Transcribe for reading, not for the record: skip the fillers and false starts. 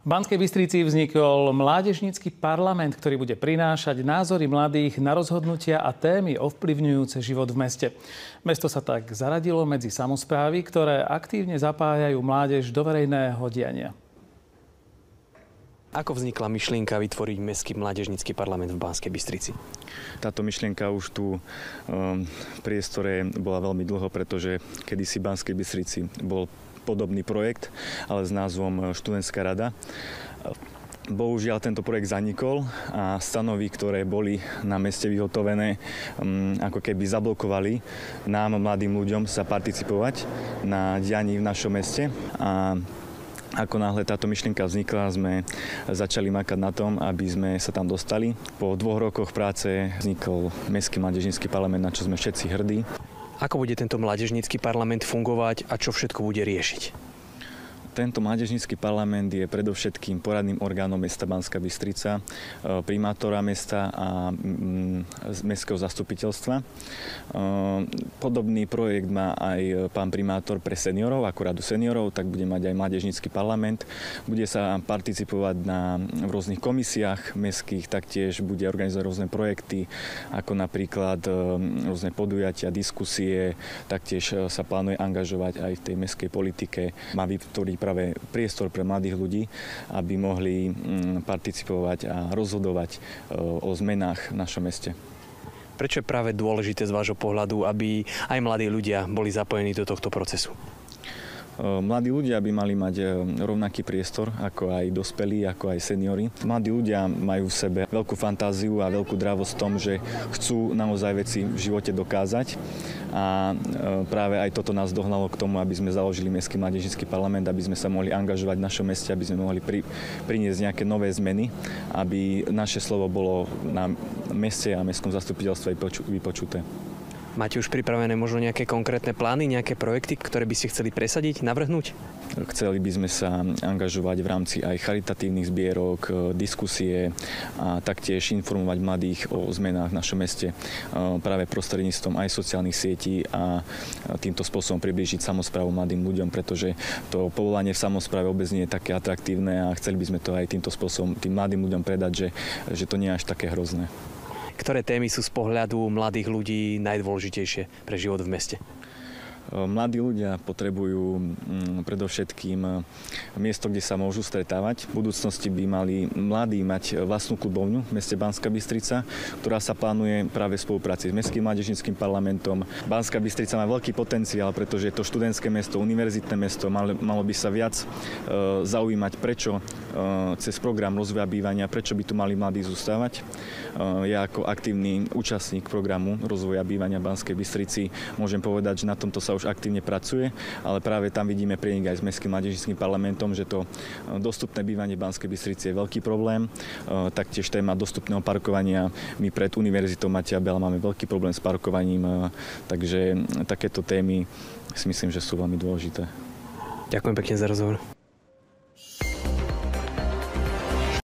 V Banskej Bystrici vznikol mládežnícky parlament, ktorý bude prinášať názory mladých na rozhodnutia a témy ovplyvňujúce život v meste. Mesto sa tak zaradilo medzi samosprávy, ktoré aktívne zapájajú mládež do verejného diania. Ako vznikla myšlienka vytvoriť mestský mládežnícky parlament v Banskej Bystrici? Táto myšlienka už tu v priestore bola veľmi dlho, pretože kedysi v Banskej Bystrici bol podobný projekt, ale s názvom Študentská rada. Bohužiaľ tento projekt zanikol a stanovy, ktoré boli na meste vyhotovené, ako keby zablokovali nám, mladým ľuďom, sa participovať na dianí v našom meste. A ako náhle táto myšlienka vznikla, sme začali makať na tom, aby sme sa tam dostali. Po 2 rokoch práce vznikol Mestský mládežnícky parlament, na čo sme všetci hrdí. Ako bude tento mládežnícky parlament fungovať a čo všetko bude riešiť? Tento mládežnícky parlament je predovšetkým poradným orgánom mesta Banská Bystrica, primátora mesta a mestského zastupiteľstva. Podobný projekt má aj pán primátor pre seniorov, ako radu seniorov, tak bude mať aj mládežnícky parlament. Bude sa participovať v rôznych komisiách mestských, taktiež bude organizovať rôzne projekty, ako napríklad rôzne podujatia, diskusie, taktiež sa plánuje angažovať aj v tej mestskej politike. Má vytvoriť práve priestor pre mladých ľudí, aby mohli participovať a rozhodovať o zmenách v našom meste. Prečo je práve dôležité z vášho pohľadu, aby aj mladí ľudia boli zapojení do tohto procesu? Mladí ľudia by mali mať rovnaký priestor, ako aj dospelí, ako aj seniori. Mladí ľudia majú v sebe veľkú fantáziu a veľkú dravosť v tom, že chcú naozaj veci v živote dokázať. A práve aj toto nás dohnalo k tomu, aby sme založili Mestský mládežnícky parlament, aby sme sa mohli angažovať v našom meste, aby sme mohli priniesť nejaké nové zmeny, aby naše slovo bolo na meste a mestskom zastupiteľstve vypočuté. Máte už pripravené možno nejaké konkrétne plány, nejaké projekty, ktoré by ste chceli presadiť, navrhnúť? Chceli by sme sa angažovať v rámci aj charitatívnych zbierok, diskusie a taktiež informovať mladých o zmenách v našom meste práve prostredníctvom aj sociálnych sietí a týmto spôsobom priblížiť samosprávu mladým ľuďom, pretože to povolanie v samospráve vôbec nie je také atraktívne a chceli by sme to aj týmto spôsobom tým mladým ľuďom predať, že to nie je až také hrozné. Ktoré témy sú z pohľadu mladých ľudí najdôležitejšie pre život v meste? Mladí ľudia potrebujú predovšetkým miesto, kde sa môžu stretávať. V budúcnosti by mali mladí mať vlastnú klubovňu v meste Banská Bystrica, ktorá sa plánuje práve v spolupráci s Mestským mládežníckym parlamentom. Banská Bystrica má veľký potenciál, pretože je to študentské mesto, univerzitné mesto. Malo by sa viac zaujímať, prečo cez program rozvoja bývania, prečo by tu mali mladí zostávať. Ja ako aktívny účastník programu rozvoja bývania v Banskej Bystrici môžem povedať, že na tomto sa už aktívne pracuje, ale práve tam vidíme prienik aj s Mestským mládežníckym parlamentom, že to dostupné bývanie v Banskej Bystrici je veľký problém. Taktiež téma dostupného parkovania. My pred Univerzitou Mateja Bela máme veľký problém s parkovaním, takže takéto témy si myslím, že sú veľmi dôležité. Ďakujem pekne za rozhovor.